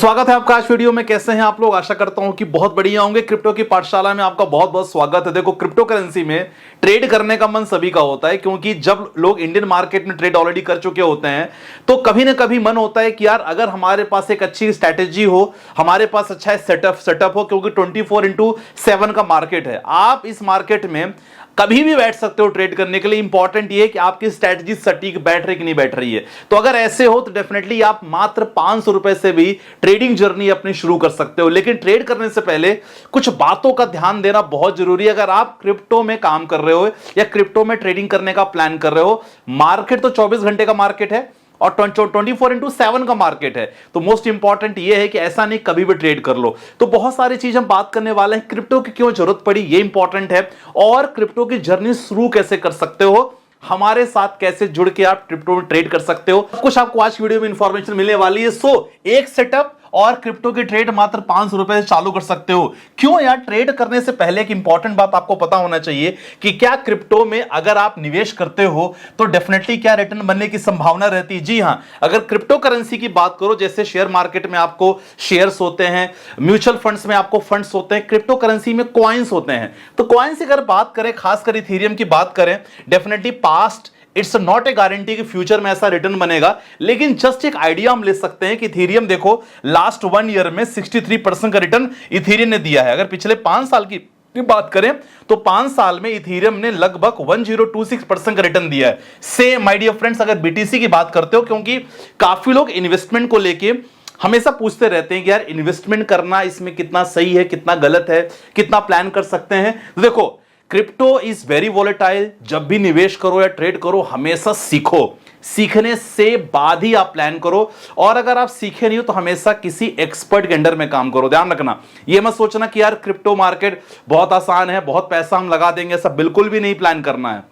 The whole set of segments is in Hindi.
स्वागत है आपका आज वीडियो में। कैसे हैं आप लोग? आशा करता हूं कि बहुत बढ़िया होंगे। क्रिप्टो की पाठशाला में आपका बहुत बहुत स्वागत है। देखो, क्रिप्टो करेंसी में ट्रेड करने का मन सभी का होता है, क्योंकि जब लोग इंडियन मार्केट में ट्रेड ऑलरेडी कर चुके होते हैं तो कभी ना कभी मन होता है कि यार अगर हमारे पास एक अच्छी स्ट्रैटेजी हो, हमारे पास अच्छा सेटअप हो, क्योंकि 24/7 का मार्केट है। आप इस मार्केट में कभी भी बैठ सकते हो ट्रेड करने के लिए। इंपॉर्टेंट ये है कि आपकी स्ट्रैटेजी सटीक बैठ रही कि नहीं बैठ रही है। तो अगर ऐसे हो तो डेफिनेटली आप मात्र 500 रुपए से भी ट्रेडिंग जर्नी अपनी शुरू कर सकते हो। लेकिन ट्रेड करने से पहले कुछ बातों का ध्यान देना बहुत जरूरी है। अगर आप क्रिप्टो में काम कर रहे हो या क्रिप्टो में ट्रेडिंग करने का प्लान कर रहे हो, मार्केट तो 24 घंटे का मार्केट है और 24/7 का मार्केट है। तो मोस्ट इंपॉर्टेंट यह है कि ऐसा नहीं कभी भी ट्रेड कर लो। तो बहुत सारी चीज हम बात करने वाले हैं। क्रिप्टो की क्यों जरूरत पड़ी ये इंपॉर्टेंट है, और क्रिप्टो की जर्नी शुरू कैसे कर सकते हो, हमारे साथ कैसे जुड़ के आप क्रिप्टो में ट्रेड कर सकते हो, कुछ आपको आज वीडियो में इंफॉर्मेशन मिलने वाली है। सो एक सेटअप और क्रिप्टो की ट्रेड मात्र 500 रुपए से चालू कर सकते हो। क्यों यार? ट्रेड करने से पहले एक इंपॉर्टेंट बात आपको पता होना चाहिए कि क्या क्रिप्टो में अगर आप निवेश करते हो तो डेफिनेटली क्या रिटर्न बनने की संभावना रहती है। जी हां, अगर क्रिप्टो करेंसी की बात करो, जैसे शेयर मार्केट में आपको शेयर्स होते हैं, म्यूचुअल फंड्स में आपको फंड्स होते हैं, क्रिप्टो करेंसी में कॉइन्स होते हैं। तो कॉइन्स की अगर बात करें, खासकर इथेरियम की बात करें, definitely past it's not a guarantee कि फ्यूचर में ऐसा रिटर्न बनेगा, लेकिन जस्ट एक आइडिया हम ले सकते हैं कि इथेरियम देखो लास्ट 1 ईयर में 63% का रिटर्न इथेरियम ने दिया है। अगर पिछले 5 साल की बात करें तो 5 साल में इथेरियम ने लगभग 1026% का रिटर्न दिया है। सेम माय डियर फ्रेंड्स, अगर बीटीसी की बात करते हो, क्योंकि काफी लोग इन्वेस्टमेंट को लेके हमेशा पूछते रहते हैं कि यार इन्वेस्टमेंट करना इसमें कितना सही है, कितना गलत है, कितना प्लान कर सकते हैं। तो देखो, क्रिप्टो इज वेरी वोलेटाइल। जब भी निवेश करो या ट्रेड करो, हमेशा सीखो। सीखने से बाद ही आप प्लान करो, और अगर आप सीखे नहीं हो तो हमेशा किसी एक्सपर्ट के अंडर में काम करो। ध्यान रखना, ये मत सोचना कि यार क्रिप्टो मार्केट बहुत आसान है, बहुत पैसा हम लगा देंगे, ऐसा बिल्कुल भी नहीं प्लान करना है।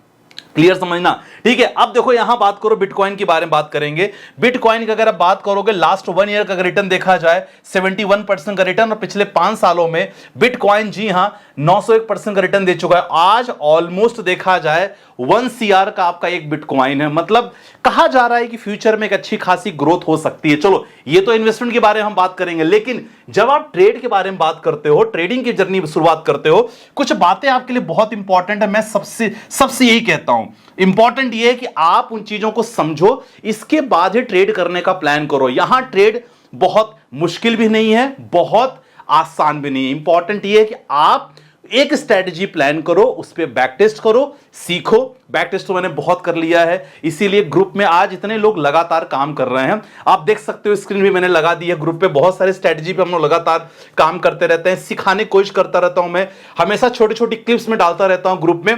क्लियर समझना? ठीक है। अब देखो, यहां बात करो बिटकॉइन के बारे में बात करेंगे। बिटकॉइन की अगर आप बात करोगे, लास्ट 1 ईयर का रिटर्न देखा जाए 71% का रिटर्न, और पिछले 5 सालों में बिटकॉइन जी हां 901% का रिटर्न दे चुका है। आज ऑलमोस्ट देखा जाए 1 CR का आपका एक बिटकॉइन है। मतलब कहा जा रहा है कि फ्यूचर में एक अच्छी खासी ग्रोथ हो सकती है। चलो, ये तो इन्वेस्टमेंट के बारे में हम बात करेंगे, लेकिन जब आप ट्रेड के बारे में बात करते हो, ट्रेडिंग की जर्नी शुरुआत करते हो, कुछ बातें आपके लिए बहुत इंपॉर्टेंट है। मैं सबसे यही कहता हूं, इंपॉर्टेंट यह है कि आप उन चीजों को समझो, इसके बाद ही ट्रेड करने का प्लान करो। यहां ट्रेड बहुत मुश्किल भी नहीं है, बहुत आसान भी नहीं है। इंपॉर्टेंट यह है कि आप एक स्ट्रेटजी प्लान करो, उस पर बैक टेस्ट करो, सीखो। बैक टेस्ट तो मैंने बहुत कर लिया है, इसीलिए ग्रुप में आज इतने लोग लगातार काम कर रहे हैं। आप देख सकते हो, स्क्रीन भी मैंने लगा दी है। ग्रुप पे बहुत सारे स्ट्रेटजी पे हम लोग लगातार काम करते रहते हैं, सिखाने की कोशिश करता रहता हूं। मैं हमेशा छोटी छोटी क्लिप्स में डालता रहता हूं ग्रुप में।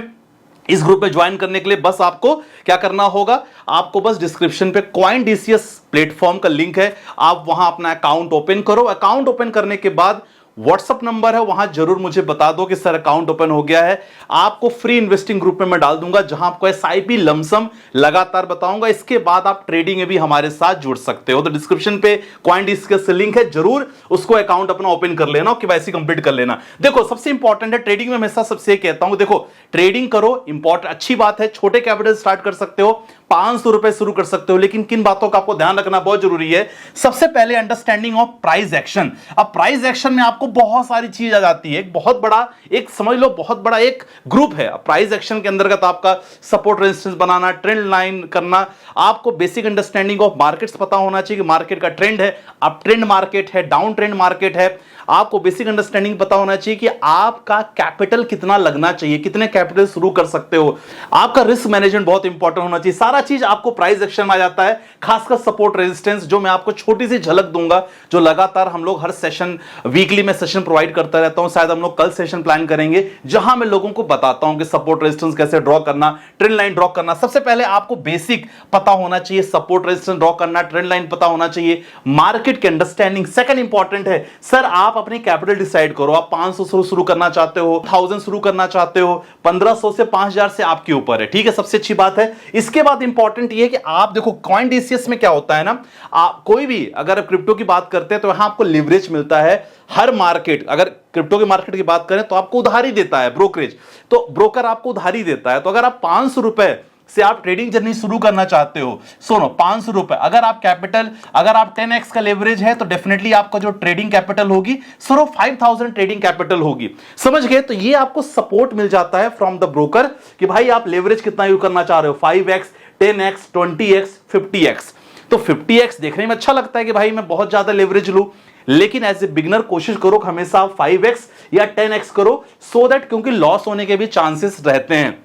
इस ग्रुप में ज्वाइन करने के लिए बस आपको क्या करना होगा, आपको बस डिस्क्रिप्शन पे CoinDCS प्लेटफॉर्म का लिंक है, आप वहां अपना अकाउंट ओपन करो। अकाउंट ओपन करने के बाद व्हाट्सअप नंबर है, वहां जरूर मुझे बता दो कि सर अकाउंट ओपन हो गया है। आपको फ्री इन्वेस्टिंग ग्रुप में मैं डाल दूंगा, जहां आपको SIP लमसम लगातार बताऊंगा। इसके बाद आप ट्रेडिंग में भी हमारे साथ जुड़ सकते हो। तो डिस्क्रिप्शन पे CoinDCS लिंक है, जरूर उसको अकाउंट अपना ओपन कर लेना और KYC कंप्लीट कर लेना। देखो, सबसे इंपॉर्टेंट है ट्रेडिंग में, हमेशा सबसे कहता हूं, देखो ट्रेडिंग करो, इंपॉर्टेंट अच्छी बात है। छोटे कैपिटल स्टार्ट कर सकते हो, 500 रुपए शुरू कर सकते हो, लेकिन किन बातों का आपको ध्यान रखना बहुत जरूरी है। सबसे पहले अंडरस्टैंडिंग ऑफ प्राइस एक्शन। अब प्राइस एक्शन में आपको बहुत सारी चीज आ जाती है। एक बहुत बड़ा, एक समझ लो बहुत बड़ा एक ग्रुप है प्राइस एक्शन के अंतर्गत। आपका सपोर्ट रेजिस्टेंस बनाना, ट्रेंड लाइन करना, आपको बेसिक अंडरस्टैंडिंग ऑफ मार्केट्स पता होना चाहिए कि मार्केट का ट्रेंड है, अप ट्रेंड मार्केट है, डाउन ट्रेंड मार्केट है। आपको बेसिक अंडरस्टैंडिंग पता होना चाहिए कि आपका कैपिटल कितना लगना चाहिए, कितने कैपिटल शुरू कर सकते हो। आपका रिस्क मैनेजमेंट बहुत इंपॉर्टेंट होना चाहिए। सारा चीज आपको प्राइस एक्शन में आ जाता है, खासकर सपोर्ट रेजिस्टेंस, जो मैं आपको छोटी सी झलक दूंगा, जो लगातार हम लोग हर सेशन, वीकली में सेशन प्रोवाइड करता रहता हूं। शायद हम लोग कल सेशन प्लान करेंगे, जहां मैं लोगों को बताता हूं कि सपोर्ट रेजिस्टेंस कैसे ड्रॉ करना, ट्रेंड लाइन ड्रॉ करना। सबसे पहले आपको बेसिक पता होना चाहिए, सपोर्ट रेजिस्टेंस ड्रॉ करना, ट्रेंड लाइन पता होना चाहिए, मार्केट की अंडरस्टैंडिंग। सेकंड इंपॉर्टेंट है, सर आप अपनी कैपिटल डिसाइड करो। आप 500 से शुरू करना चाहते हो, 1000 शुरू करना चाहते हो, 1500 से 5000 से आपके ऊपर है। ठीक है, सबसे अच्छी बात है। इसके बाद इंपॉर्टेंट ये है कि आप देखो CoinDCS में क्या होता है ना, आप कोई भी अगर क्रिप्टो की बात करते हैं तो यहां आपको लिवरेज मिलता है। हर मार्केट, अगर क्रिप्टो के मार्केट की बात करें तो आपको उधारी देता है ब्रोकरेज, तो ब्रोकर आपको उधारी देता है। तो अगर आप 500 रुपए से आप ट्रेडिंग जर्नी शुरू करना चाहते हो, सुनो 500 रुपए अगर आप कैपिटल, अगर आप 10x का लेवरेज है तो डेफिनेटली आपका जो ट्रेडिंग कैपिटल होगी सिर्फ 5000 ट्रेडिंग कैपिटल होगी। समझ गए? तो ये आपको सपोर्ट मिल जाता है फ्रॉम द ब्रोकर कि भाई आप लेवरेज कितना यूज करना चाह रहे हो, 5x, 10x, 20x, 50x। तो 50x देखने में अच्छा लगता है कि भाई मैं बहुत ज्यादा लेवरेज लूं, लेकिन एज ए बिगनर कोशिश करो हमेशा आप 5x या 10x करो, सो दैट क्योंकि लॉस होने के भी चांसेस रहते हैं।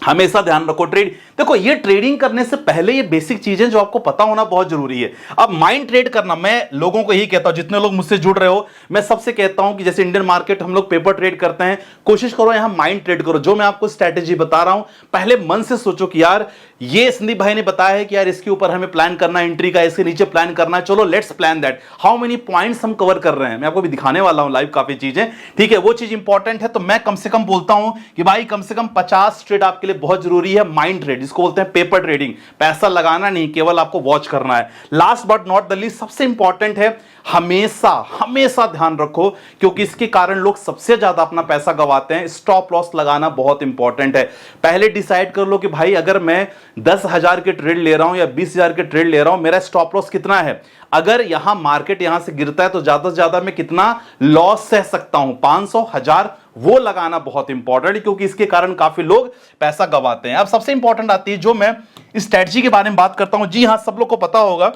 हमेशा ध्यान रखो ट्रेड, देखो ये ट्रेडिंग करने से पहले ये बेसिक चीजें जो आपको पता होना बहुत जरूरी है। अब माइंड ट्रेड करना, मैं लोगों को यही कहता हूं, जितने लोग मुझसे जुड़ रहे हो मैं सबसे कहता हूं कि जैसे इंडियन मार्केट हम लोग पेपर ट्रेड करते हैं, कोशिश करो यहां माइंड ट्रेड करो। जो मैं आपको स्ट्रेटेजी बता रहा हूं पहले मन से सोचो कि यार ये संदीप भाई ने बताया है कि यार इसके ऊपर हमें प्लान करना, एंट्री का इसके नीचे प्लान करना, चलो let's plan that, how many points हम कवर कर रहे हैं। मैं आपको भी दिखाने वाला हूं लाइव काफी चीजें, ठीक है, वो चीज इंपॉर्टेंट है। तो मैं कम से कम बोलता हूं कि भाई कम से कम 50 ट्रेड आपके लिए बहुत जरूरी है। माइंड ट्रेड जिसको बोलते हैं पेपर ट्रेडिंग, पैसा लगाना नहीं, केवल आपको वॉच करना है। Last but not the least सबसे इंपॉर्टेंट है, हमेशा हमेशा ध्यान रखो क्योंकि इसके कारण लोग सबसे ज्यादा अपना पैसा गवाते हैं, स्टॉप लॉस लगाना बहुत इंपॉर्टेंट है। पहले डिसाइड कर लो कि भाई अगर मैं 10,000 के ट्रेड ले रहा हूं या 20,000 के ट्रेड ले रहा हूं, मेरा स्टॉप लॉस कितना है। अगर यहां मार्केट यहां से गिरता है तो ज्यादा से ज्यादा मैं कितना लॉस सह सकता हूं, 500, 1000, वो लगाना बहुत इंपॉर्टेंट है क्योंकि इसके कारण काफी लोग पैसा गवाते हैं। अब सबसे इंपॉर्टेंट आती है जो मैं स्ट्रेटजी के बारे में बात करता हूं, जी हां सब लोग को पता होगा,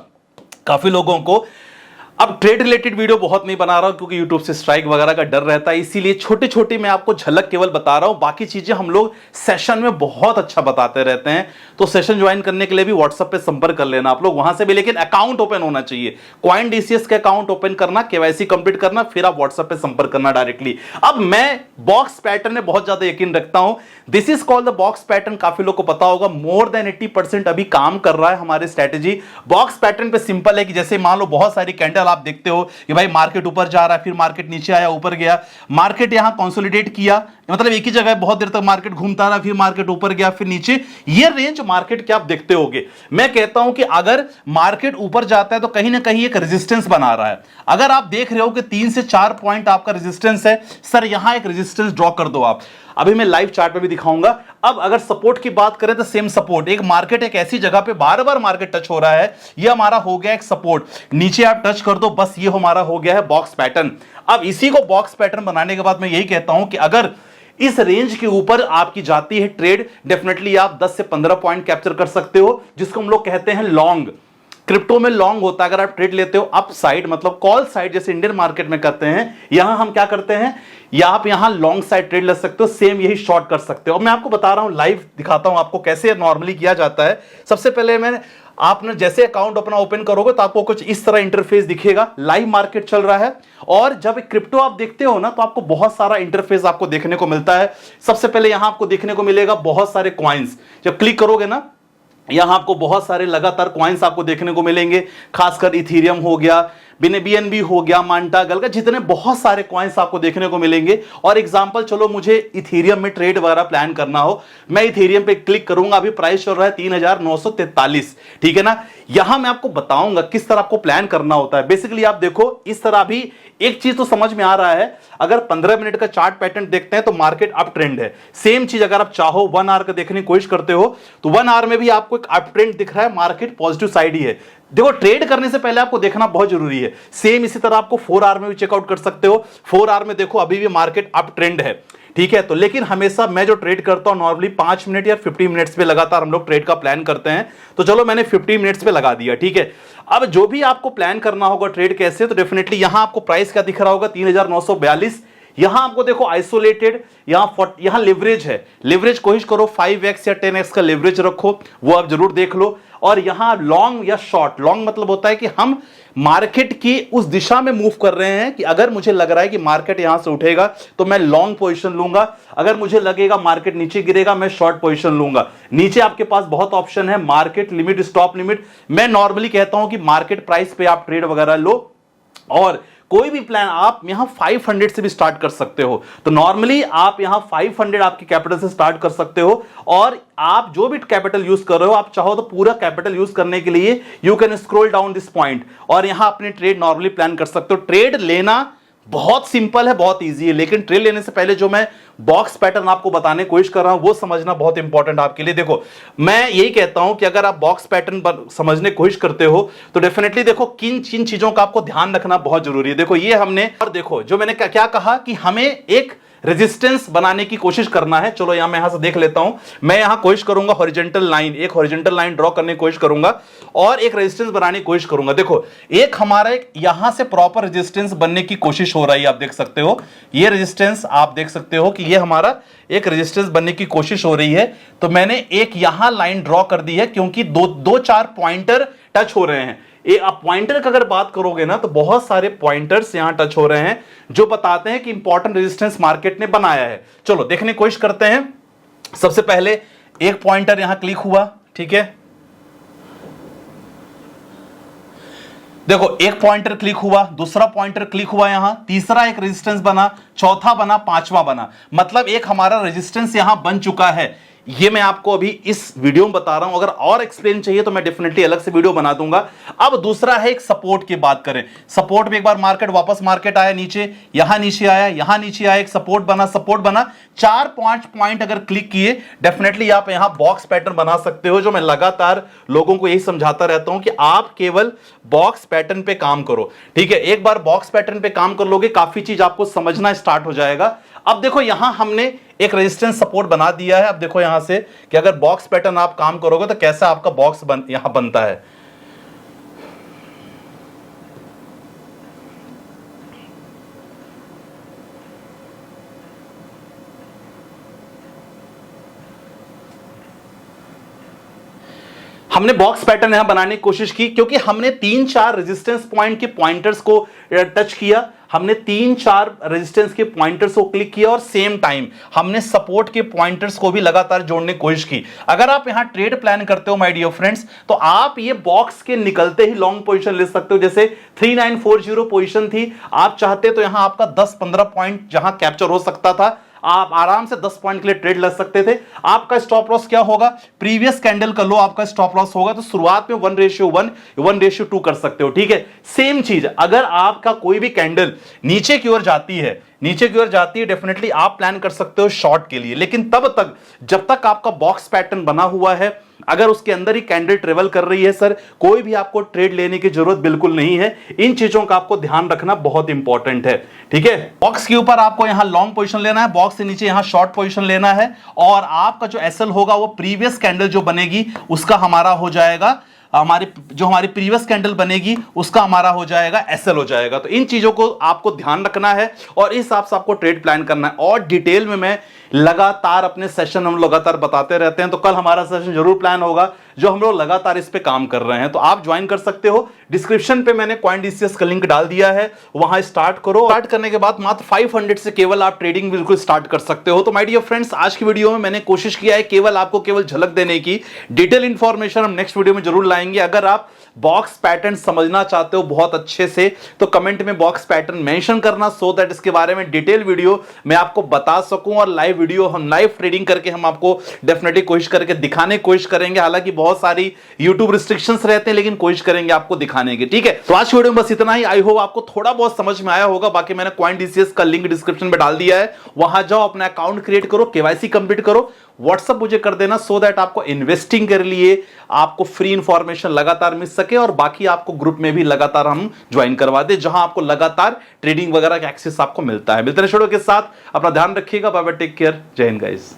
काफी लोगों को। अब ट्रेड रिलेटेड वीडियो बहुत नहीं बना रहा हूं क्योंकि यूट्यूब से स्ट्राइक वगैरह का डर रहता है, इसीलिए छोटी छोटी मैं आपको झलक केवल बता रहा हूं, बाकी चीजें हम लोग सेशन में बहुत अच्छा बताते रहते हैं। तो सेशन ज्वाइन करने के लिए भी व्हाट्सएप पे संपर्क कर लेना आप लोग वहां से भी, लेकिन अकाउंट ओपन होना चाहिए। CoinDCS का अकाउंट ओपन करना, KYC कंप्लीट करना, फिर आप व्हाट्सएप पे संपर्क करना डायरेक्टली। अब मैं बॉक्स पैटर्न में बहुत ज्यादा यकीन रखता हूं, this is called the box pattern, काफी लोग को पता होगा। मोर देन 80% अभी काम कर रहा है हमारे स्ट्रेटेजी। बॉक्स पैटर्न पे सिंपल है कि जैसे मान लो बहुत सारी कैंडल आप देखते हो कि भाई मार्केट ऊपर जा रहा है, फिर मार्केट नीचे आया, ऊपर गया, मार्केट यहां कंसोलिडेट किया, मतलब एक ही जगह बहुत देर तक मार्केट घूमता रहा, फिर मार्केट ऊपर गया, फिर नीचे। ये रेंज मार्केट के आप देखते होगे। मैं कहता हूं कि अगर मार्केट ऊपर जाता है तो कहीं ना कहीं एक रेजिस्टेंस बना रहा है। अगर आप देख रहे हो कि 3 से 4 पॉइंट आपका रेजिस्टेंस है, सर यहां एक रेजिस्टेंस ड्रॉ कर दो आप, अभी मैं लाइव चार्ट पे भी दिखाऊंगा। अब अगर सपोर्ट की बात करें तो सेम सपोर्ट, एक मार्केट एक ऐसी जगह पे बार बार मार्केट टच हो रहा है, ये हमारा हो गया एक सपोर्ट, नीचे आप टच कर दो, बस ये हमारा हो गया है बॉक्स पैटर्न। अब इसी को बॉक्स पैटर्न बनाने के बाद मैं यही कहता हूं कि अगर इस रेंज के ऊपर आपकी जाती है ट्रेड, डेफिनेटली आप 10 से 15 पॉइंट कैप्चर कर सकते हो, जिसको हम लोग कहते हैं लॉन्ग। क्रिप्टो में लॉन्ग होता है अगर आप ट्रेड लेते हो अप साइड, मतलब कॉल साइड जैसे इंडियन मार्केट में करते हैं, यहां हम क्या करते हैं, या आप यहां लॉन्ग साइड ट्रेड ले सकते हो, सेम यही शॉर्ट कर सकते हो। अब मैं आपको बता रहा हूं, लाइव दिखाता हूं आपको कैसे नॉर्मली किया जाता है। सबसे पहले मैं आपने जैसे अकाउंट अपना ओपन करोगे तो आपको कुछ इस तरह इंटरफेस दिखेगा, लाइव मार्केट चल रहा है। और जब क्रिप्टो आप देखते हो ना तो आपको बहुत सारा इंटरफेस आपको देखने को मिलता है। सबसे पहले यहां आपको देखने को मिलेगा बहुत सारे कॉइन्स, जब क्लिक करोगे ना यहां आपको बहुत सारे लगातार कॉइन्स आपको देखने को मिलेंगे, खासकर इथेरियम हो गया, BNB हो गया, मांटा गलका, जितने बहुत सारे कॉइन्स आपको देखने को मिलेंगे। और एग्जांपल चलो मुझे इथेरियम में ट्रेड वगैरह प्लान करना हो, मैं इथेरियम पे क्लिक करूंगा, अभी प्राइस चल रहा है 3,943, ठीक है ना। यहां मैं आपको बताऊंगा किस तरह आपको प्लान करना होता है। बेसिकली आप देखो इस तरह, अभी एक चीज तो समझ में आ रहा है, अगर 15 मिनट का चार्ट पैटर्न देखते हैं तो मार्केट अप ट्रेंड है। सेम चीज अगर आप चाहो 1 आवर का देखने की कोशिश करते हो तो 1 आवर में भी आपको एक अप ट्रेंड दिख रहा है, मार्केट पॉजिटिव साइड ही है। देखो ट्रेड करने से पहले आपको देखना बहुत जरूरी है। सेम इसी तरह आपको 4 आवर में भी चेकआउट कर सकते हो, 4 आवर में देखो अभी भी मार्केट अप ट्रेंड है, ठीक है। तो लेकिन हमेशा मैं जो ट्रेड करता हूं नॉर्मली 5 मिनट या 50 मिनट्स पे लगातार हम लोग ट्रेड का प्लान करते हैं, तो चलो मैंने 50 मिनट्स पे लगा दिया, ठीक है। अब जो भी आपको प्लान करना होगा ट्रेड कैसे, तो डेफिनेटली यहां आपको प्राइस क्या दिख रहा होगा, 3,942। यहां आपको देखो आइसोलेटेड, यहां लेवरेज है, लेवरेज कोशिश करो 5x या 10x का लेवरेज रखो, वो आप जरूर देख लो। और यहां लॉन्ग या शॉर्ट, लॉन्ग मतलब होता है कि हम मार्केट की उस दिशा में मूव कर रहे हैं कि अगर मुझे लग रहा है कि मार्केट यहां से उठेगा तो मैं लॉन्ग पोजीशन लूंगा, अगर मुझे लगेगा मार्केट नीचे गिरेगा मैं शॉर्ट पोजीशन लूंगा। नीचे आपके पास बहुत ऑप्शन है, मार्केट लिमिट, स्टॉप लिमिट। मैं नॉर्मली कहता हूं कि मार्केट प्राइस पे आप ट्रेड वगैरह लो, और कोई भी प्लान आप यहां 500 से भी स्टार्ट कर सकते हो। तो नॉर्मली आप यहां 500 आपके कैपिटल से स्टार्ट कर सकते हो, और आप जो भी कैपिटल यूज कर रहे हो, आप चाहो तो पूरा कैपिटल यूज करने के लिए you can scroll down this point और यहां अपने ट्रेड नॉर्मली प्लान कर सकते हो। ट्रेड लेना बहुत सिंपल है, बहुत इजी है, लेकिन ट्रेड लेने से पहले जो मैं बॉक्स पैटर्न आपको बताने की कोशिश कर रहा हूं वो समझना बहुत इंपॉर्टेंट आपके लिए। देखो मैं यही कहता हूं कि अगर आप बॉक्स पैटर्न समझने की कोशिश करते हो तो डेफिनेटली देखो किन किन चीजों का आपको ध्यान रखना बहुत जरूरी है। देखो ये हमने, और देखो जो मैंने क्या कहा कि हमें एक रेजिस्टेंस बनाने की कोशिश करना है। चलो यहां मैं यहां से देख लेता हूं, मैं यहां कोशिश करूंगा हॉरिजॉन्टल लाइन, एक हॉरिजॉन्टल लाइन ड्रॉ करने की कोशिश करूंगा और एक रेजिस्टेंस बनाने की कोशिश करूंगा। देखो एक हमारा एक यहां से प्रॉपर रेजिस्टेंस बनने की कोशिश हो रही है, आप देख सकते हो ये रेजिस्टेंस, आप देख सकते हो कि ये हमारा एक रेजिस्टेंस बनने की कोशिश हो रही है। तो मैंने एक यहां लाइन ड्रॉ कर दी है क्योंकि दो चार पॉइंटर टच हो रहे हैं। आप पॉइंटर की अगर बात करोगे ना तो बहुत सारे पॉइंटर्स यहां टच हो रहे हैं जो बताते हैं कि इंपॉर्टेंट रेजिस्टेंस मार्केट ने बनाया है। चलो देखने की कोशिश करते हैं। सबसे पहले एक पॉइंटर यहां क्लिक हुआ, ठीक है, देखो एक पॉइंटर क्लिक हुआ, दूसरा पॉइंटर क्लिक हुआ, यहां तीसरा एक रेजिस्टेंस बना, चौथा बना, पांचवा बना, मतलब एक हमारा रेजिस्टेंस यहां बन चुका है। ये मैं आपको अभी इस वीडियो में बता रहा हूं, अगर और एक्सप्लेन चाहिए तो मैं डेफिनेटली अलग से वीडियो बना दूंगा। अब दूसरा है एक सपोर्ट की बात करें, सपोर्ट में एक बार मार्केट आया नीचे, यहां नीचे आया, यहां नीचे आया, एक सपोर्ट बना, 4-5 पॉइंट अगर क्लिक किए डेफिनेटली आप यहां बॉक्स पैटर्न बना सकते हो। जो मैं लगातार लोगों को यही समझाता रहता हूं कि आप केवल बॉक्स पैटर्न पे काम करो, ठीक है। एक बार बॉक्स पैटर्न पे काम कर लोगे काफी चीज आपको समझना स्टार्ट हो जाएगा। अब देखो यहां हमने एक रेजिस्टेंस सपोर्ट बना दिया है। अब देखो यहां से कि अगर बॉक्स पैटर्न आप काम करोगे तो कैसा आपका बॉक्स यहां बनता है। हमने बॉक्स पैटर्न यहां बनाने की कोशिश की क्योंकि हमने 3-4 रेजिस्टेंस पॉइंट के पॉइंटर्स को टच किया, हमने 3-4 रेजिस्टेंस के पॉइंटर्स को क्लिक किया और सेम टाइम हमने सपोर्ट के पॉइंटर्स को भी लगातार जोड़ने की कोशिश की। अगर आप यहां ट्रेड प्लान करते हो माय डियर फ्रेंड्स तो आप ये बॉक्स के निकलते ही लॉन्ग पोजीशन ले सकते हो। जैसे 3940 पोजीशन थी, आप चाहते तो यहां आपका 10-15 पॉइंट जहां कैप्चर हो सकता था, आप आराम से 10 पॉइंट के लिए ट्रेड ले सकते थे। आपका स्टॉप लॉस क्या होगा, प्रीवियस कैंडल का लो आपका स्टॉप लॉस होगा, तो शुरुआत में 1:1, 1:2 कर सकते हो, ठीक है। सेम चीज अगर आपका कोई भी कैंडल नीचे की ओर जाती है, डेफिनेटली आप प्लान कर सकते हो शॉर्ट के लिए, लेकिन तब तक जब तक आपका बॉक्स पैटर्न बना हुआ है, अगर उसके अंदर ही कैंडल ट्रेवल कर रही है सर, कोई भी आपको ट्रेड लेने की जरूरत बिल्कुल नहीं है। इन चीजों का आपको ध्यान रखना बहुत इंपॉर्टेंट है, ठीक है। बॉक्स के ऊपर आपको यहां लॉन्ग पोजीशन लेना है, बॉक्स से नीचे यहां शॉर्ट पोजीशन लेना है, और आपका जो एसएल होगा वो प्रीवियस कैंडल जो बनेगी उसका हमारा हो जाएगा, हमारी प्रीवियस कैंडल बनेगी उसका हमारा हो जाएगा एसएल हो जाएगा। तो इन चीजों को आपको ध्यान रखना है और इस हिसाब से आपको ट्रेड प्लान करना है। और डिटेल में मैं लगातार अपने सेशन हम लगातार बताते रहते हैं, तो कल हमारा सेशन जरूर प्लान होगा जो हम लोग लगातार इस पे काम कर रहे हैं, तो आप ज्वाइन कर सकते हो। डिस्क्रिप्शन पे मैंने CoinDCS का लिंक डाल दिया है, वहां स्टार्ट करो। स्टार्ट करने के बाद मात्र 500 से केवल आप ट्रेडिंग बिल्कुल स्टार्ट कर सकते हो। तो माय डियर फ्रेंड्स, आज की वीडियो में मैंने कोशिश किया है केवल आपको केवल झलक देने की, डिटेल इंफॉर्मेशन हम नेक्स्ट वीडियो में जरूर लाएंगे। अगर आप बॉक्स पैटर्न समझना चाहते हो बहुत अच्छे से तो कमेंट में बॉक्स पैटर्न मेंशन करना, सो दैट इसके बारे में डिटेल वीडियो मैं आपको बता सकूं, और लाइव वीडियो हम लाइव ट्रेडिंग करके हम आपको डेफिनेटली कोशिश करके दिखाने की कोशिश करेंगे। हालांकि बहुत सारी यूट्यूब रिस्ट्रिक्शंस रहते हैं, लेकिन कोशिश करेंगे आपको दिखाने की, ठीक है। तो आज की वीडियो में बस इतना ही। आई होप आपको थोड़ा बहुत समझ में आया होगा। बाकी मैंने CoinDCS का लिंक डिस्क्रिप्शन में डाल दिया है, वहां जाओ, अपना अकाउंट क्रिएट करो, KYC कंप्लीट करो, व्हाट्सअप मुझे कर देना, सो दैट आपको इन्वेस्टिंग के लिए आपको फ्री इंफॉर्मेशन लगातार मिल सके, और बाकी आपको ग्रुप में भी लगातार हम ज्वाइन करवा दे जहां आपको लगातार ट्रेडिंग वगैरह का एक्सेस आपको मिलता है। मिलते हैं वीडियो के साथ, अपना ध्यान रखिएगा, बाय बाय, टेक केयर, जय हिंद गाइस।